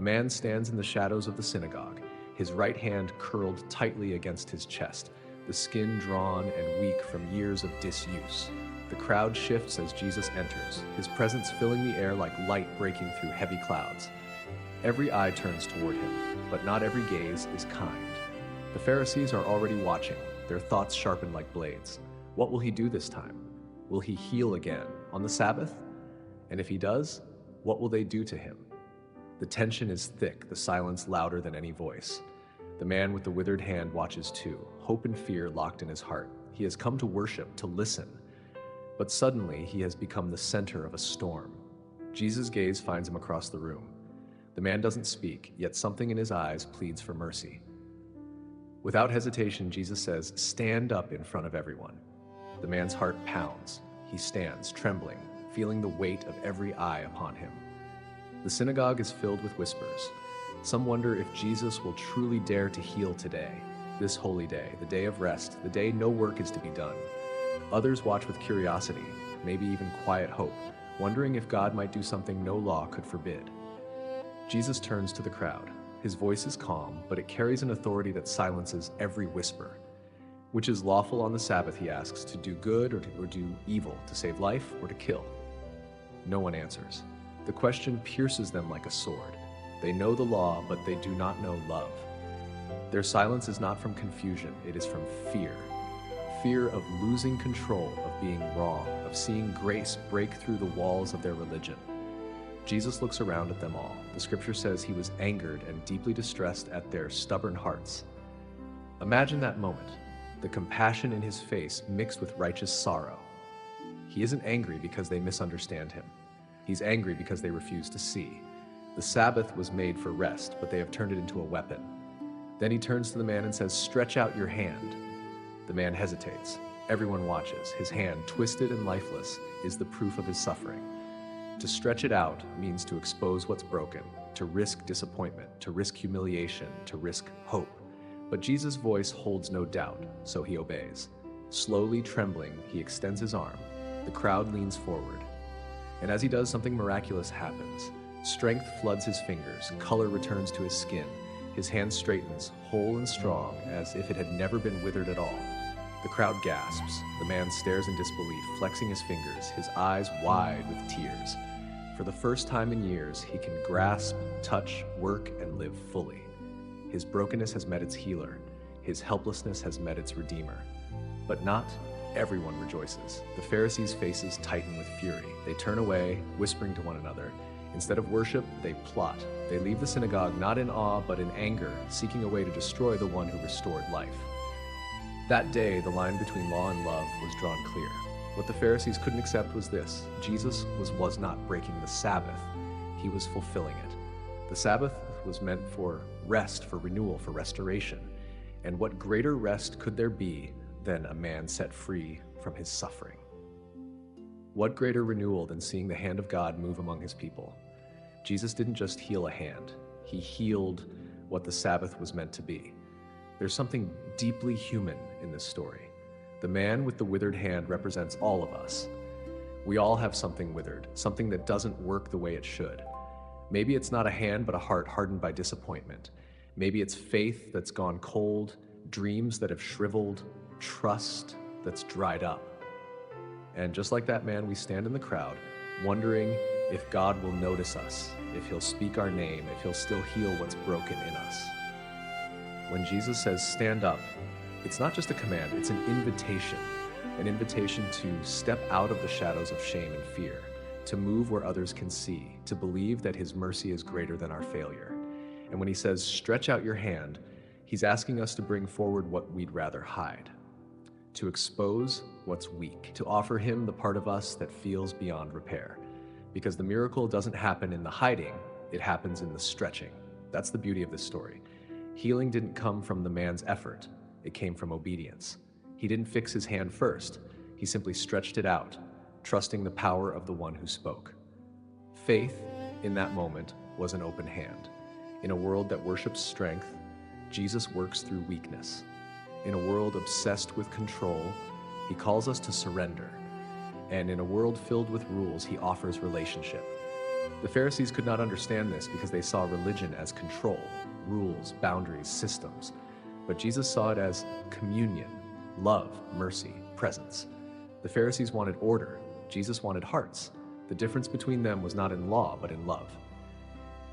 man stands in the shadows of the synagogue, his right hand curled tightly against his chest, the skin drawn and weak from years of disuse. The crowd shifts as Jesus enters, his presence filling the air like light breaking through heavy clouds. Every eye turns toward him, but not every gaze is kind. The Pharisees are already watching, their thoughts sharpened like blades. What will he do this time? Will he heal again on the Sabbath? And if he does, what will they do to him? The tension is thick, the silence louder than any voice. The man with the withered hand watches too, hope and fear locked in his heart. He has come to worship, to listen. But suddenly, he has become the center of a storm. Jesus' gaze finds him across the room. The man doesn't speak, yet something in his eyes pleads for mercy. Without hesitation, Jesus says, "Stand up in front of everyone." The man's heart pounds. He stands, trembling, feeling the weight of every eye upon him. The synagogue is filled with whispers. Some wonder if Jesus will truly dare to heal today, this holy day, the day of rest, the day no work is to be done. Others watch with curiosity, maybe even quiet hope, wondering if God might do something no law could forbid. Jesus turns to the crowd. His voice is calm, but it carries an authority that silences every whisper. Which is lawful on the Sabbath, he asks, to do good or do evil, to save life or to kill? No one answers. The question pierces them like a sword. They know the law, but they do not know love. Their silence is not from confusion, it is from fear. Fear of losing control, of being wrong, of seeing grace break through the walls of their religion. Jesus looks around at them all. The scripture says he was angered and deeply distressed at their stubborn hearts. Imagine that moment, the compassion in his face mixed with righteous sorrow. He isn't angry because they misunderstand him. He's angry because they refuse to see. The Sabbath was made for rest, but they have turned it into a weapon. Then he turns to the man and says, "Stretch out your hand." The man hesitates. Everyone watches. His hand, twisted and lifeless, is the proof of his suffering. To stretch it out means to expose what's broken, to risk disappointment, to risk humiliation, to risk hope. But Jesus' voice holds no doubt, so he obeys. Slowly trembling, he extends his arm. The crowd leans forward. And as he does, something miraculous happens. Strength floods his fingers, color returns to his skin. His hand straightens, whole and strong, as if it had never been withered at all. The crowd gasps. The man stares in disbelief, flexing his fingers, his eyes wide with tears. For the first time in years, he can grasp, touch, work, and live fully. His brokenness has met its healer. His helplessness has met its redeemer. But not everyone rejoices. The Pharisees' faces tighten with fury. They turn away, whispering to one another. Instead of worship, they plot. They leave the synagogue not in awe, but in anger, seeking a way to destroy the one who restored life. That day, the line between law and love was drawn clear. What the Pharisees couldn't accept was this: Jesus was not breaking the Sabbath. He was fulfilling it. The Sabbath was meant for rest, for renewal, for restoration. And what greater rest could there be than a man set free from his suffering? What greater renewal than seeing the hand of God move among his people? Jesus didn't just heal a hand. He healed what the Sabbath was meant to be. There's something deeply human in this story. The man with the withered hand represents all of us. We all have something withered, something that doesn't work the way it should. Maybe it's not a hand, but a heart hardened by disappointment. Maybe it's faith that's gone cold, dreams that have shriveled, trust that's dried up. And just like that man, we stand in the crowd, wondering if God will notice us, if he'll speak our name, if he'll still heal what's broken in us. When Jesus says, "Stand up," it's not just a command, it's an invitation to step out of the shadows of shame and fear, to move where others can see, to believe that his mercy is greater than our failure. And when he says, "Stretch out your hand," he's asking us to bring forward what we'd rather hide, to expose what's weak, to offer him the part of us that feels beyond repair. Because the miracle doesn't happen in the hiding, it happens in the stretching. That's the beauty of this story. Healing didn't come from the man's effort, it came from obedience. He didn't fix his hand first, he simply stretched it out, trusting the power of the one who spoke. Faith, in that moment, was an open hand. In a world that worships strength, Jesus works through weakness. In a world obsessed with control, he calls us to surrender. And in a world filled with rules, he offers relationship. The Pharisees could not understand this because they saw religion as control, rules, boundaries, systems. But Jesus saw it as communion, love, mercy, presence. The Pharisees wanted order. Jesus wanted hearts. The difference between them was not in law, but in love.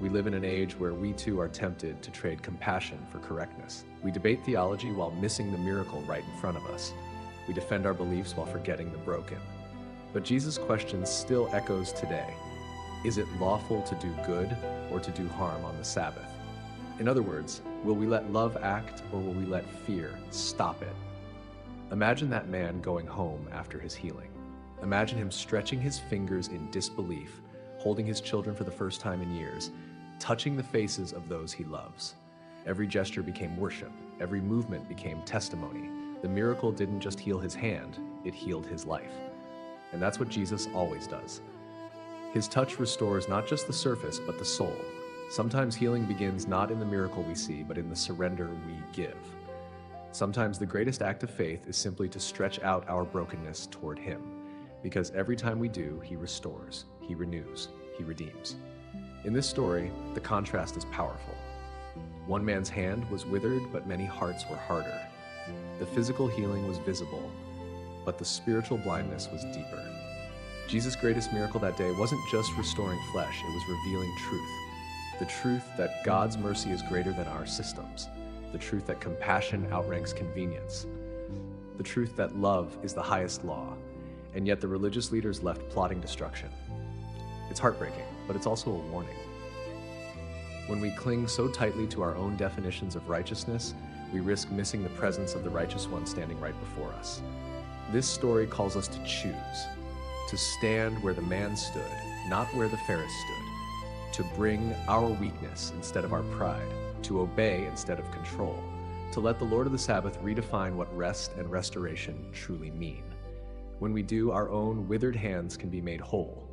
We live in an age where we too are tempted to trade compassion for correctness. We debate theology while missing the miracle right in front of us. We defend our beliefs while forgetting the broken. But Jesus' question still echoes today. Is it lawful to do good or to do harm on the Sabbath? In other words, will we let love act or will we let fear stop it? Imagine that man going home after his healing. Imagine him stretching his fingers in disbelief, holding his children for the first time in years, touching the faces of those he loves. Every gesture became worship. Every movement became testimony. The miracle didn't just heal his hand, it healed his life. And that's what Jesus always does. His touch restores not just the surface, but the soul. Sometimes healing begins not in the miracle we see, but in the surrender we give. Sometimes the greatest act of faith is simply to stretch out our brokenness toward him, because every time we do, he restores, he renews, he redeems. In this story, the contrast is powerful. One man's hand was withered, but many hearts were harder. The physical healing was visible, but the spiritual blindness was deeper. Jesus' greatest miracle that day wasn't just restoring flesh, it was revealing truth. The truth that God's mercy is greater than our systems. The truth that compassion outranks convenience. The truth that love is the highest law, and yet the religious leaders left plotting destruction. It's heartbreaking, but it's also a warning. When we cling so tightly to our own definitions of righteousness, we risk missing the presence of the righteous one standing right before us. This story calls us to choose, to stand where the man stood, not where the Pharisee stood, to bring our weakness instead of our pride, to obey instead of control, to let the Lord of the Sabbath redefine what rest and restoration truly mean. When we do, our own withered hands can be made whole,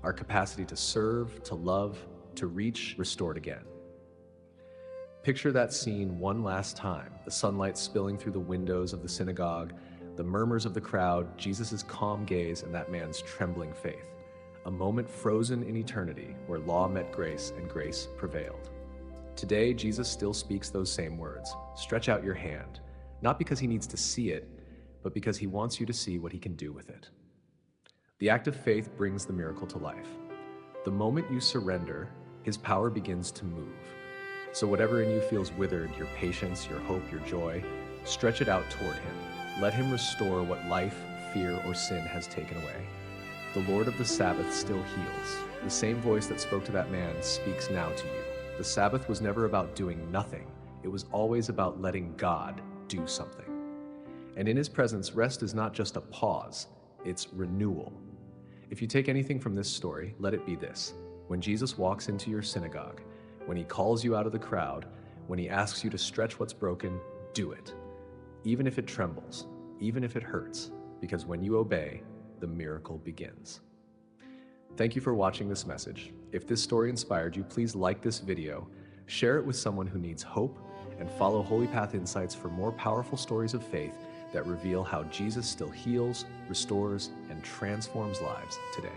our capacity to serve, to love, to reach, restored again. Picture that scene one last time, the sunlight spilling through the windows of the synagogue, the murmurs of the crowd, Jesus' calm gaze, and that man's trembling faith. A moment frozen in eternity where law met grace and grace prevailed. Today, Jesus still speaks those same words. Stretch out your hand, not because he needs to see it, but because he wants you to see what he can do with it. The act of faith brings the miracle to life. The moment you surrender, his power begins to move. So whatever in you feels withered, your patience, your hope, your joy, stretch it out toward him. Let him restore what life, fear, or sin has taken away. The Lord of the Sabbath still heals. The same voice that spoke to that man speaks now to you. The Sabbath was never about doing nothing. It was always about letting God do something. And in his presence, rest is not just a pause, it's renewal. If you take anything from this story, let it be this. When Jesus walks into your synagogue, when he calls you out of the crowd, when he asks you to stretch what's broken, do it. Even if it trembles, even if it hurts, because when you obey, the miracle begins. Thank you for watching this message. If this story inspired you, please like this video, share it with someone who needs hope, and follow Holy Path Insights for more powerful stories of faith that reveal how Jesus still heals, restores, and transforms lives today.